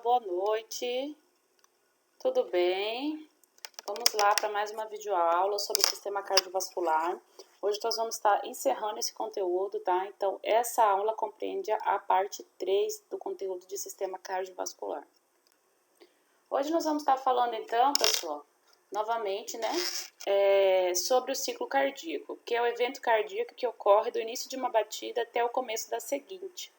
boa noite, tudo bem? Vamos lá para mais uma videoaula sobre o sistema cardiovascular. Hoje nós vamos estar encerrando esse conteúdo, tá? Então, essa aula compreende a parte 3 do conteúdo de sistema cardiovascular. Hoje nós vamos estar falando então, pessoal, novamente, né, sobre o ciclo cardíaco, que é o evento cardíaco que ocorre do início de uma batida até o começo da seguinte.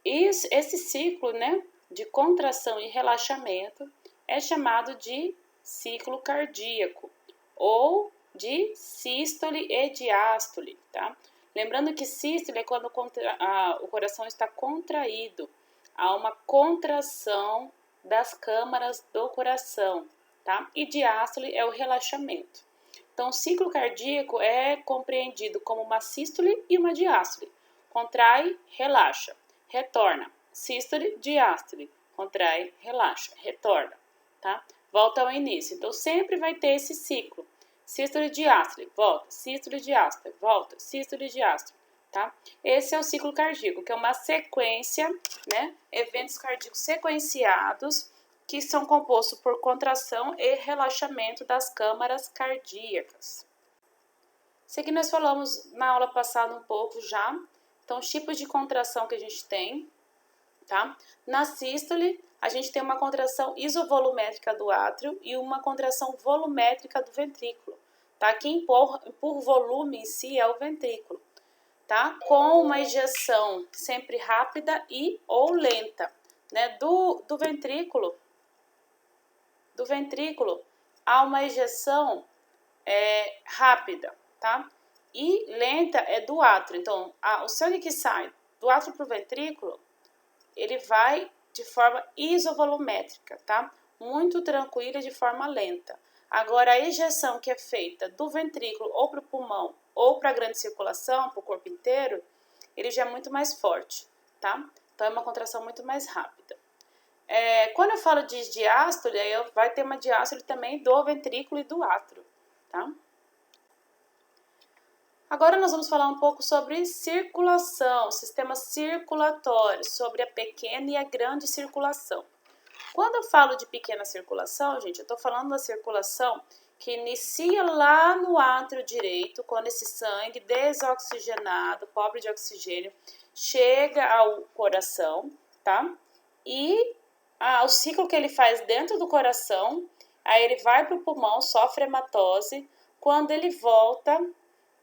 Esse ciclo, né, de contração e relaxamento é chamado de ciclo cardíaco ou de sístole e diástole, tá? Lembrando que sístole é quando o coração está contraído, há uma contração das câmaras do coração, tá? E diástole é o relaxamento. Então, o ciclo cardíaco é compreendido como uma sístole e uma diástole. Contrai, relaxa, retorna. Sístole, diástole. Contrai, relaxa, retorna, tá? Volta ao início. Então, sempre vai ter esse ciclo. Sístole, diástole, volta. Sístole, diástole, volta. Sístole, diástole, tá? Esse é o ciclo cardíaco, que é uma sequência, né? Eventos cardíacos sequenciados que são compostos por contração e relaxamento das câmaras cardíacas. Isso aqui nós falamos na aula passada um pouco já. Então, os tipos de contração que a gente tem, tá? Na sístole, a gente tem uma contração isovolumétrica do átrio e uma contração volumétrica do ventrículo, tá? Quem por volume em si é o ventrículo, tá? Com uma ejeção sempre rápida e ou lenta, né? Do ventrículo há uma ejeção rápida, tá? E lenta é do átrio. Então, o sangue que sai do átrio para o ventrículo, ele vai de forma isovolumétrica, tá? Muito tranquila e de forma lenta. Agora, a ejeção que é feita do ventrículo ou para o pulmão ou para a grande circulação, para o corpo inteiro, ele já é muito mais forte, tá? Então, é uma contração muito mais rápida. Quando eu falo de diástole, aí vai ter uma diástole também do ventrículo e do átrio, tá? Agora nós vamos falar um pouco sobre circulação, sistema circulatório, sobre a pequena e a grande circulação. Quando eu falo de pequena circulação, gente, eu estou falando da circulação que inicia lá no átrio direito, quando esse sangue desoxigenado, pobre de oxigênio, chega ao coração, tá? E o ciclo que ele faz dentro do coração, aí ele vai para o pulmão, sofre hematose, quando ele volta,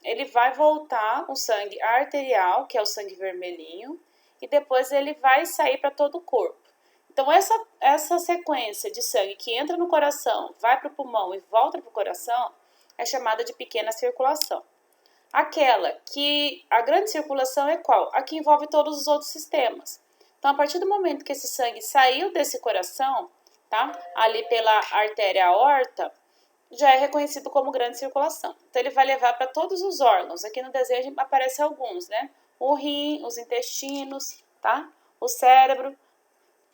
ele vai voltar o sangue arterial, que é o sangue vermelhinho, e depois ele vai sair para todo o corpo. Então, essa sequência de sangue que entra no coração, vai para o pulmão e volta para o coração, é chamada de pequena circulação. Aquela que a grande circulação é qual? A que envolve todos os outros sistemas. Então, a partir do momento que esse sangue saiu desse coração, tá? Ali pela artéria aorta, já é reconhecido como grande circulação. Então, ele vai levar para todos os órgãos. Aqui no desenho aparecem alguns, né? O rim, os intestinos, tá? O cérebro.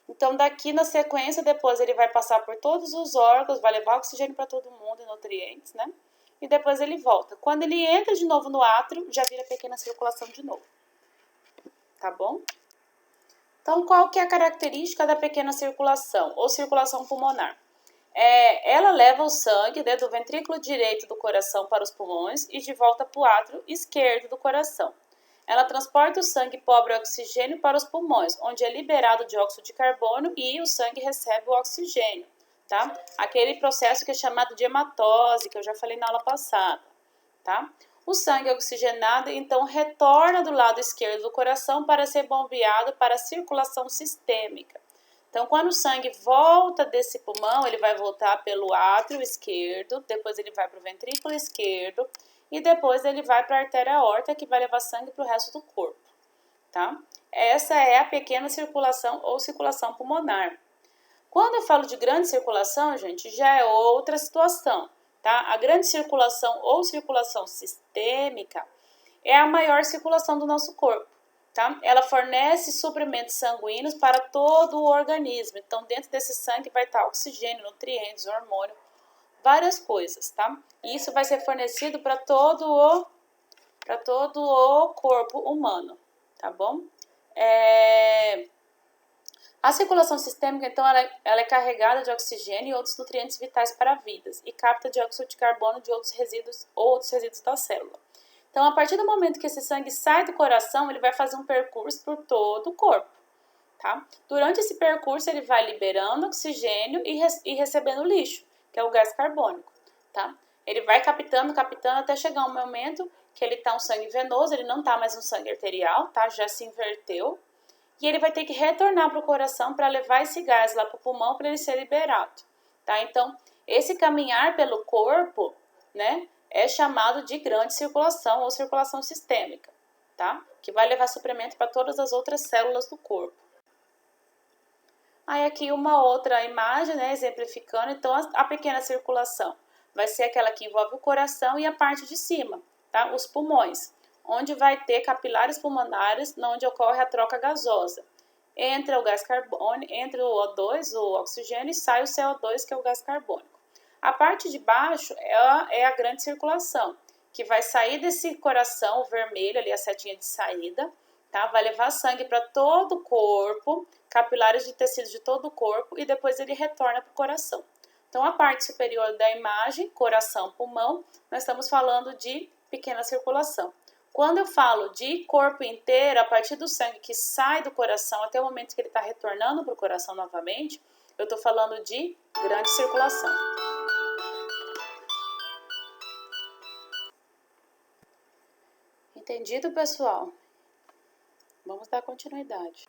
Então, daqui na sequência, depois ele vai passar por todos os órgãos, vai levar oxigênio para todo mundo e nutrientes, né? E depois ele volta. Quando ele entra de novo no átrio, já vira pequena circulação de novo. Tá bom? Então, qual que é a característica da pequena circulação ou circulação pulmonar? Ela leva o sangue, né, do ventrículo direito do coração para os pulmões e de volta para o átrio esquerdo do coração. Ela transporta o sangue pobre em oxigênio para os pulmões, onde é liberado o dióxido de carbono e o sangue recebe o oxigênio, tá? Aquele processo que é chamado de hematose, que eu já falei na aula passada, tá? O sangue oxigenado, então, retorna do lado esquerdo do coração para ser bombeado para a circulação sistêmica. Então, quando o sangue volta desse pulmão, ele vai voltar pelo átrio esquerdo, depois ele vai para o ventrículo esquerdo e depois ele vai para a artéria aorta, que vai levar sangue para o resto do corpo, tá? Essa é a pequena circulação ou circulação pulmonar. Quando eu falo de grande circulação, gente, já é outra situação, tá? A grande circulação ou circulação sistêmica é a maior circulação do nosso corpo, tá? Ela fornece suprimentos sanguíneos para todo o organismo. Então, dentro desse sangue vai estar oxigênio, nutrientes, hormônio, várias coisas, tá? E isso vai ser fornecido para todo o corpo humano, tá bom? A circulação sistêmica, então, ela é carregada de oxigênio e outros nutrientes vitais para a vida e capta dióxido de carbono de outros resíduos da célula. Então, a partir do momento que esse sangue sai do coração, ele vai fazer um percurso por todo o corpo, tá? Durante esse percurso, ele vai liberando oxigênio e recebendo lixo, que é o gás carbônico, tá? Ele vai captando até chegar um momento que ele tá um sangue venoso, ele não tá mais um sangue arterial, tá? Já se inverteu. E ele vai ter que retornar para o coração para levar esse gás lá para o pulmão para ele ser liberado, tá? Então, esse caminhar pelo corpo, né, é chamado de grande circulação ou circulação sistêmica, tá? Que vai levar suprimento para todas as outras células do corpo. Aí aqui uma outra imagem, né, exemplificando, então a pequena circulação vai ser aquela que envolve o coração e a parte de cima, tá? Os pulmões, onde vai ter capilares pulmonares, onde ocorre a troca gasosa. Entra o gás carbônico, entra o O2, o oxigênio, e sai o CO2, que é o gás carbônico. A parte de baixo é a grande circulação, que vai sair desse coração vermelho, ali a setinha de saída, tá? Vai levar sangue para todo o corpo, capilares de tecidos de todo o corpo, e depois ele retorna para o coração. Então, a parte superior da imagem, coração, pulmão, nós estamos falando de pequena circulação. Quando eu falo de corpo inteiro, a partir do sangue que sai do coração até o momento que ele está retornando para o coração novamente, eu estou falando de grande circulação. Entendido, pessoal? Vamos dar continuidade.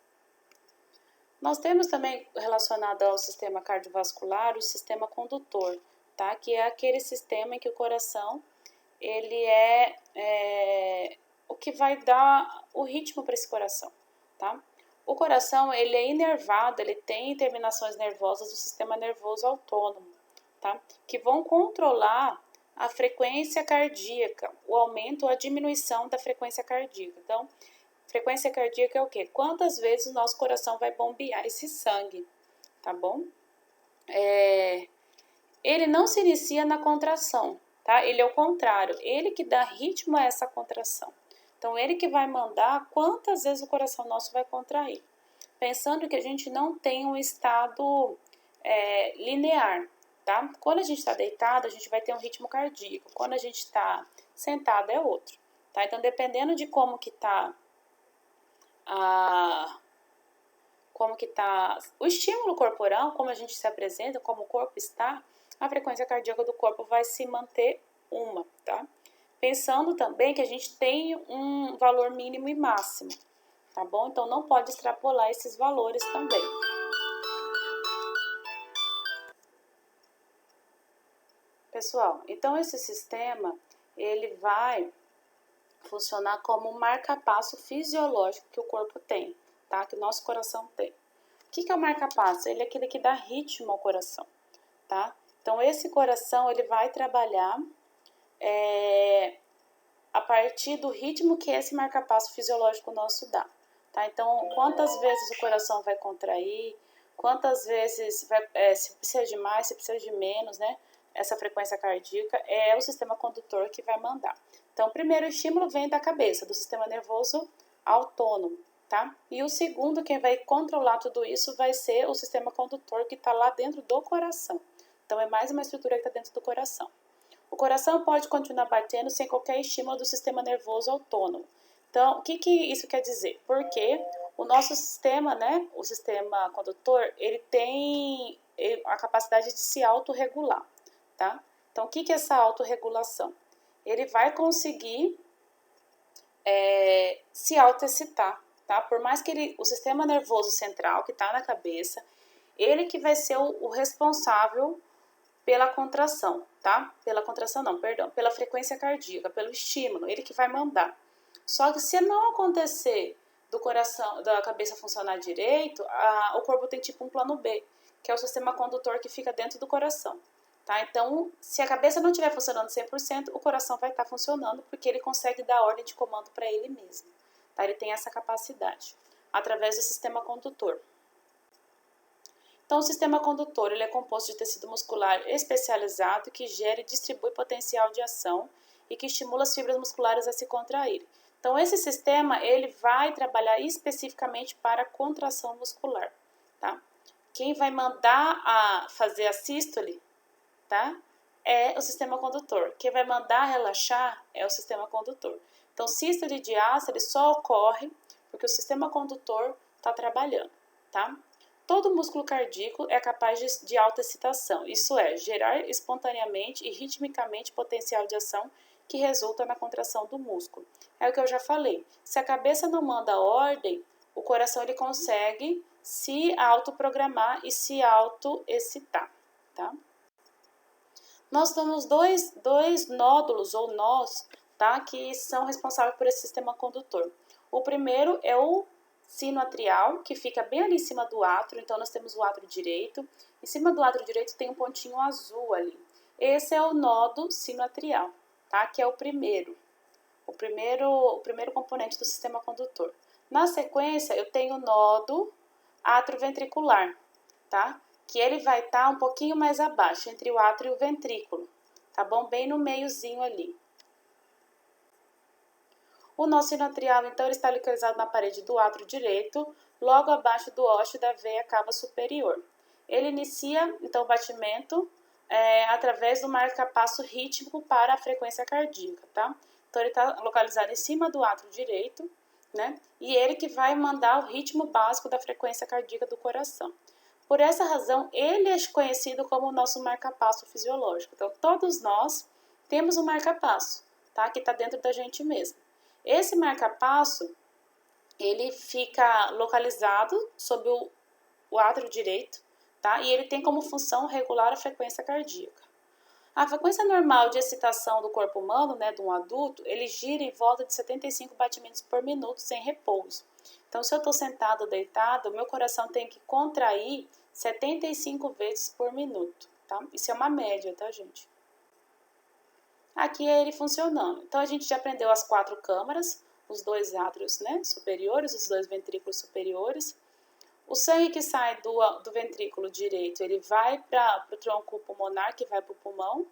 Nós temos também relacionado ao sistema cardiovascular o sistema condutor, tá? Que é aquele sistema em que o coração ele é o que vai dar o ritmo para esse coração, tá? O coração ele é inervado, ele tem terminações nervosas do sistema nervoso autônomo, tá? Que vão controlar a frequência cardíaca, o aumento ou a diminuição da frequência cardíaca. Então, frequência cardíaca é o quê? Quantas vezes o nosso coração vai bombear esse sangue, tá bom? Ele não se inicia na contração, tá? Ele é o contrário, ele que dá ritmo a essa contração. Então, ele que vai mandar quantas vezes o coração nosso vai contrair. Pensando que a gente não tem um estado linear, tá? Quando a gente está deitado, a gente vai ter um ritmo cardíaco. Quando a gente está sentado, é outro, tá? Então, dependendo de como que tá o estímulo corporal, como a gente se apresenta, como o corpo está, a frequência cardíaca do corpo vai se manter tá? Pensando também que a gente tem um valor mínimo e máximo, tá bom? Então, não pode extrapolar esses valores também. Pessoal, então esse sistema, ele vai funcionar como um marca-passo fisiológico que o corpo tem, tá? Que o nosso coração tem. O que é o marca-passo? Ele é aquele que dá ritmo ao coração, tá? Então, esse coração, ele vai trabalhar a partir do ritmo que esse marca-passo fisiológico nosso dá, tá? Então, quantas vezes o coração vai contrair, quantas vezes, se precisa de mais, se precisa de menos, né? Essa frequência cardíaca é o sistema condutor que vai mandar. Então, o primeiro estímulo vem da cabeça, do sistema nervoso autônomo, tá? E o segundo, quem vai controlar tudo isso vai ser o sistema condutor que está lá dentro do coração. Então, é mais uma estrutura que está dentro do coração. O coração pode continuar batendo sem qualquer estímulo do sistema nervoso autônomo. Então, o que isso quer dizer? Porque o nosso sistema, né, o sistema condutor, ele tem a capacidade de se autorregular, tá? Então, o que é essa autorregulação? Ele vai conseguir se autoexcitar, tá? Por mais que o sistema nervoso central, que está na cabeça, ele que vai ser o responsável pela contração, tá? Pela frequência cardíaca, pelo estímulo, ele que vai mandar. Só que se não acontecer do coração, da cabeça funcionar direito, o corpo tem tipo um plano B, que é o sistema condutor que fica dentro do coração, tá? Então, se a cabeça não estiver funcionando 100%, o coração vai estar funcionando, porque ele consegue dar ordem de comando para ele mesmo, tá? Ele tem essa capacidade, através do sistema condutor. Então, o sistema condutor ele é composto de tecido muscular especializado que gera e distribui potencial de ação e que estimula as fibras musculares a se contraírem. Então, esse sistema ele vai trabalhar especificamente para a contração muscular, tá? quem vai mandar a fazer a sístole, tá? É o sistema condutor. Quem vai mandar relaxar é o sistema condutor. Então, sístole e diástole só ocorre porque o sistema condutor está trabalhando, tá? Todo músculo cardíaco é capaz de autoexcitação, isso é, gerar espontaneamente e ritmicamente potencial de ação que resulta na contração do músculo. É o que eu já falei. Se a cabeça não manda ordem, o coração ele consegue se autoprogramar e se autoexcitar, tá? Nós temos dois nódulos ou nós, tá, que são responsáveis por esse sistema condutor. O primeiro é o sino atrial, que fica bem ali em cima do átrio, então nós temos o átrio direito. Em cima do átrio direito tem um pontinho azul ali. Esse é o nódo sinoatrial, tá, que é o primeiro componente do sistema condutor. Na sequência, eu tenho o nódo atrioventricular, tá? Que ele vai estar um pouquinho mais abaixo, entre o átrio e o ventrículo, tá bom? Bem no meiozinho ali. O nó sinoatrial, então, ele está localizado na parede do átrio direito, logo abaixo do ósseo da veia cava superior. Ele inicia, então, o batimento através do marca-passo rítmico para a frequência cardíaca, tá? Então, ele está localizado em cima do átrio direito, né? E ele que vai mandar o ritmo básico da frequência cardíaca do coração. Por essa razão, ele é conhecido como o nosso marca-passo fisiológico. Então, todos nós temos um marca-passo, tá? Que está dentro da gente mesmo. Esse marca-passo, ele fica localizado sob o átrio direito, tá? E ele tem como função regular a frequência cardíaca. A frequência normal de excitação do corpo humano, né, de um adulto, ele gira em volta de 75 batimentos por minuto sem repouso. Então, se eu estou sentado ou deitado, o meu coração tem que contrair 75 vezes por minuto, tá? Isso é uma média, tá, gente? Aqui é ele funcionando. Então, a gente já aprendeu as 4 câmaras, os 2 átrios, né, superiores, os 2 ventrículos superiores. O sangue que sai do ventrículo direito, ele vai para o tronco pulmonar, que vai para o pulmão.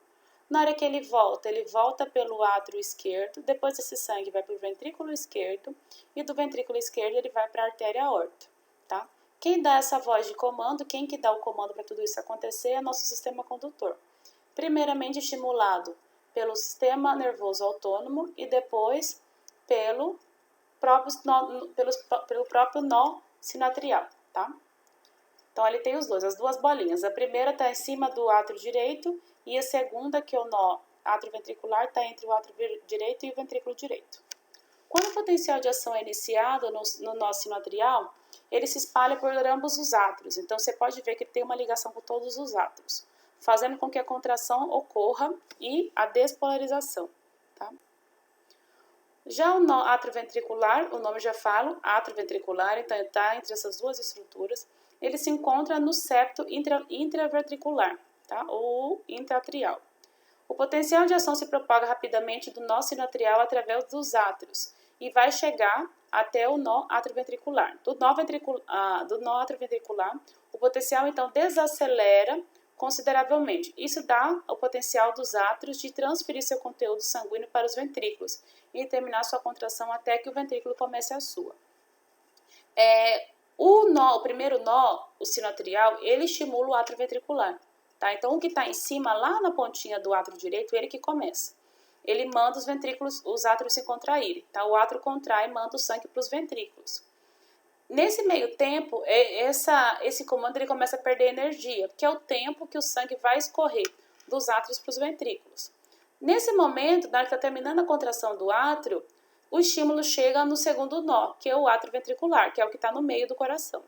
Na hora que ele volta pelo átrio esquerdo, depois esse sangue vai para o ventrículo esquerdo, e do ventrículo esquerdo ele vai para a artéria aorta, tá? Quem dá essa voz de comando, quem que dá o comando para tudo isso acontecer é nosso sistema condutor. Primeiramente estimulado pelo sistema nervoso autônomo e depois pelo próprio nó sinoatrial, tá? Então, ele tem os dois, as duas bolinhas. A primeira está em cima do átrio direito e a segunda, que é o nó atrioventricular, está entre o átrio direito e o ventrículo direito. Quando o potencial de ação é iniciado no nó sinoatrial, ele se espalha por ambos os átrios. Então, você pode ver que ele tem uma ligação com todos os átrios, fazendo com que a contração ocorra e a despolarização, tá? Já o nó atrioventricular, o nome já fala, atrioventricular, então está entre essas duas estruturas, ele se encontra no septo intraventricular, tá? Ou intraatrial. O potencial de ação se propaga rapidamente do nó sinoatrial através dos átrios e vai chegar até o nó atrioventricular. Do nó atrioventricular, o potencial então desacelera consideravelmente. Isso dá o potencial dos átrios de transferir seu conteúdo sanguíneo para os ventrículos e terminar sua contração até que o ventrículo comece a sua. O primeiro nó, o sinoatrial, ele estimula o átrio ventricular, tá? Então, o que está em cima, lá na pontinha do átrio direito, ele que começa. Ele manda os ventrículos, os átrios se contraírem, tá? O átrio contrai e manda o sangue para os ventrículos. Nesse meio tempo, esse comando ele começa a perder energia, que é o tempo que o sangue vai escorrer dos átrios para os ventrículos. Nesse momento, na hora que está terminando a contração do átrio, o estímulo chega no segundo nó, que é o átrio ventricular, que é o que está no meio do coração.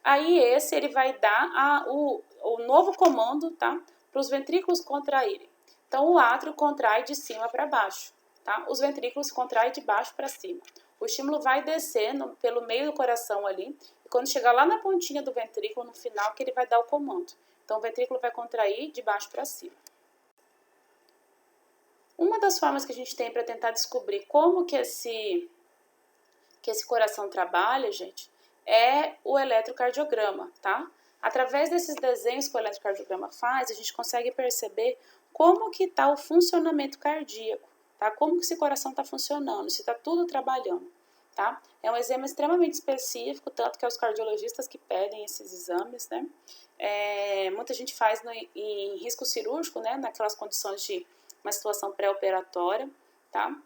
Aí ele vai dar o novo comando, tá? Para os ventrículos contraírem. Então, o átrio contrai de cima para baixo, tá? Os ventrículos contraem de baixo para cima. O estímulo vai descendo pelo meio do coração ali, e quando chegar lá na pontinha do ventrículo, no final, que ele vai dar o comando. Então, o ventrículo vai contrair de baixo para cima. Uma das formas que a gente tem para tentar descobrir como que esse coração trabalha, gente, é o eletrocardiograma, tá? Através desses desenhos que o eletrocardiograma faz, a gente consegue perceber como que está o funcionamento cardíaco, tá? Como que esse coração está funcionando, se está tudo trabalhando. tá? É um exame extremamente específico, tanto que é os cardiologistas que pedem esses exames, né? Muita gente faz em risco cirúrgico, né? Naquelas condições de uma situação pré-operatória, tá?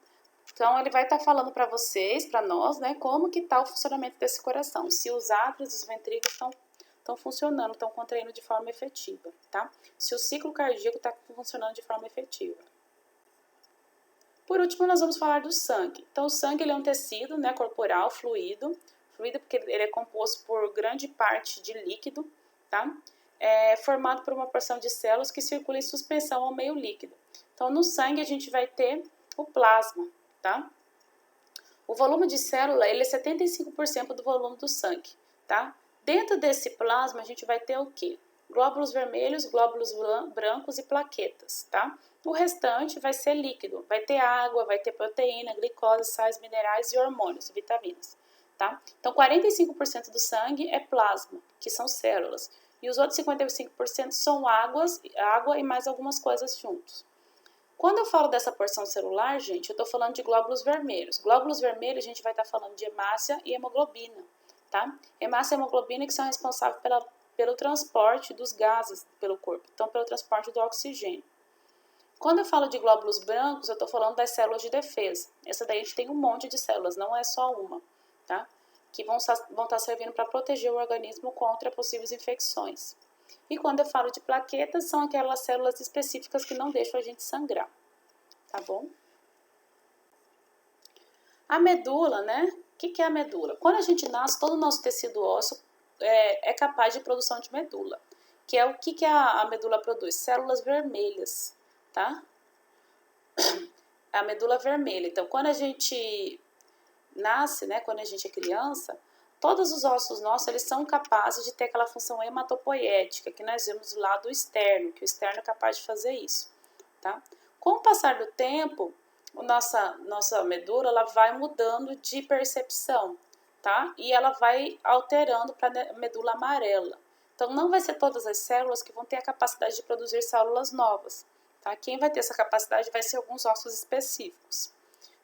Então, ele vai estar falando para vocês, para nós, né? Como que está o funcionamento desse coração. Se os átrios e os ventrículos estão funcionando, estão contraindo de forma efetiva, tá? Se o ciclo cardíaco está funcionando de forma efetiva. Por último, nós vamos falar do sangue. Então, o sangue ele é um tecido, né, corporal, fluido porque ele é composto por grande parte de líquido, tá? Formado por uma porção de células que circula em suspensão ao meio líquido. Então, no sangue a gente vai ter o plasma, tá? O volume de célula ele é 75% do volume do sangue, tá? Dentro desse plasma a gente vai ter o quê? Glóbulos vermelhos, glóbulos brancos e plaquetas, tá? O restante vai ser líquido, vai ter água, vai ter proteína, glicose, sais minerais e hormônios, vitaminas, tá? Então 45% do sangue é plasma, que são células, e os outros 55% são água e mais algumas coisas juntos. Quando eu falo dessa porção celular, gente, eu estou falando de glóbulos vermelhos. Glóbulos vermelhos, a gente vai estar falando de hemácia e hemoglobina, tá? Hemácia e hemoglobina que são responsáveis pelo transporte dos gases pelo corpo, então pelo transporte do oxigênio. Quando eu falo de glóbulos brancos, eu estou falando das células de defesa. Essa daí a gente tem um monte de células, não é só uma, tá? Que vão estar servindo para proteger o organismo contra possíveis infecções. E quando eu falo de plaquetas, são aquelas células específicas que não deixam a gente sangrar, tá bom? A medula, né? O que é a medula? Quando a gente nasce, todo o nosso tecido ósseo é capaz de produção de medula. Que é o que a medula produz? Células vermelhas, tá? A medula vermelha. Então, quando a gente nasce, né? Quando a gente é criança, todos os ossos nossos, eles são capazes de ter aquela função hematopoética, que nós vemos do lado externo, que o externo é capaz de fazer isso, tá? Com o passar do tempo, nossa medula, ela vai mudando de percepção, tá? E ela vai alterando para a medula amarela. Então, não vai ser todas as células que vão ter a capacidade de produzir células novas, tá? Quem vai ter essa capacidade vai ser alguns ossos específicos.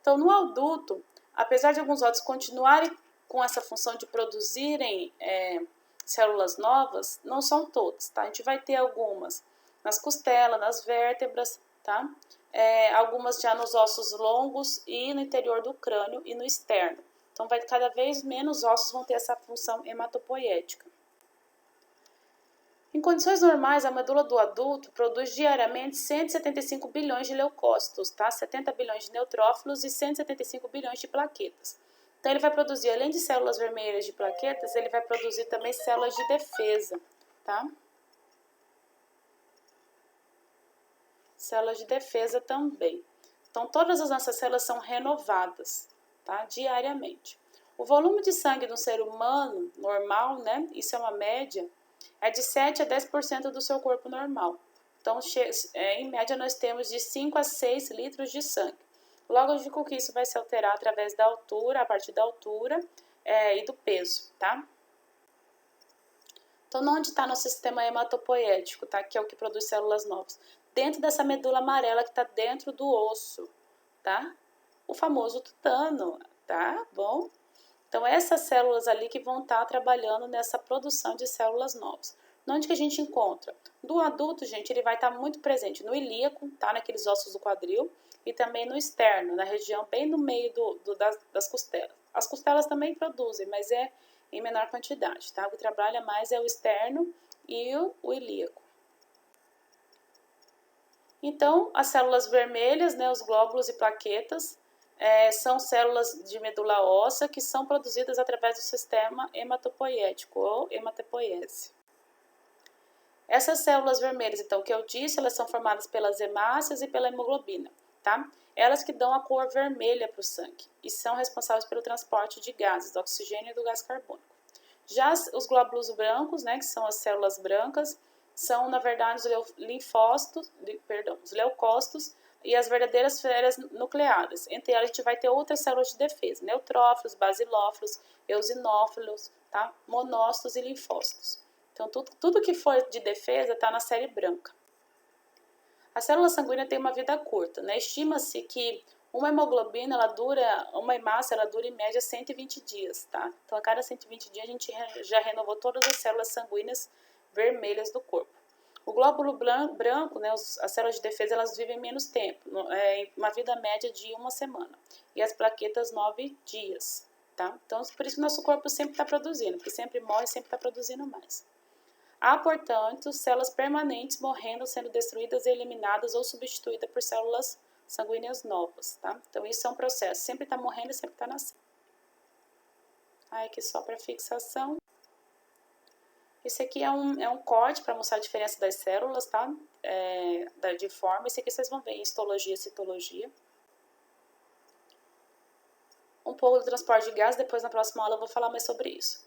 Então, no adulto, apesar de alguns ossos continuarem com essa função de produzirem células novas, não são todos, tá? A gente vai ter algumas nas costelas, nas vértebras, tá? Algumas já nos ossos longos e no interior do crânio e no externo. Então, cada vez menos ossos vão ter essa função hematopoética. Em condições normais, a medula do adulto produz diariamente 175 bilhões de leucócitos, tá? 70 bilhões de neutrófilos e 175 bilhões de plaquetas. Então, ele vai produzir, além de células vermelhas de plaquetas, ele vai produzir também células de defesa, tá? Células de defesa também. Então, todas as nossas células são renovadas, tá? Diariamente. O volume de sangue de um ser humano normal, né? Isso é uma média, é de 7 a 10% do seu corpo normal. Então, em média, nós temos de 5 a 6 litros de sangue. Lógico que isso vai se alterar através da altura, a partir da altura e do peso, tá? Então, onde está nosso sistema hematopoético, tá? Que é o que produz células novas? Dentro dessa medula amarela que está dentro do osso, tá? O famoso tutano, tá bom? Então, essas células ali que vão estar trabalhando nessa produção de células novas. Onde que a gente encontra? Do adulto, gente, ele vai estar muito presente no ilíaco, tá? Naqueles ossos do quadril, e também no externo, na região bem no meio das costelas. As costelas também produzem, mas é em menor quantidade, tá? O que trabalha mais é o externo e o ilíaco. Então, as células vermelhas, né, os glóbulos e plaquetas, são células de medula óssea que são produzidas através do sistema hematopoético ou hematopoiese. Essas células vermelhas, então, que eu disse, elas são formadas pelas hemácias e pela hemoglobina, tá? Elas que dão a cor vermelha para o sangue e são responsáveis pelo transporte de gases, do oxigênio e do gás carbônico. Já os glóbulos brancos, né, que são as células brancas, são, na verdade, os leucócitos e as verdadeiras férias nucleadas. Entre elas, a gente vai ter outras células de defesa, neutrófilos, basilófilos, eosinófilos, tá? Monócitos e linfócitos. Então, tudo que for de defesa está na série branca. A célula sanguínea tem uma vida curta, né? Estima-se que Uma hemoglobina, uma hemácia, ela dura em média 120 dias, tá? Então, a cada 120 dias, a gente já renovou todas as células sanguíneas vermelhas do corpo. O glóbulo branco, né, as células de defesa, elas vivem menos tempo, uma vida média de 1 semana. E as plaquetas, 9 dias, tá? Então, por isso que o nosso corpo sempre está produzindo, porque sempre morre, sempre está produzindo mais. Há, portanto, células permanentes morrendo, sendo destruídas, eliminadas ou substituídas por células sanguíneas novas, tá? Então, isso é um processo. Sempre está morrendo e sempre está nascendo. Aí, aqui só para fixação. Esse aqui é um corte para mostrar a diferença das células, tá? De forma. Esse aqui vocês vão ver em histologia e citologia. Um pouco do transporte de gás, depois na próxima aula eu vou falar mais sobre isso.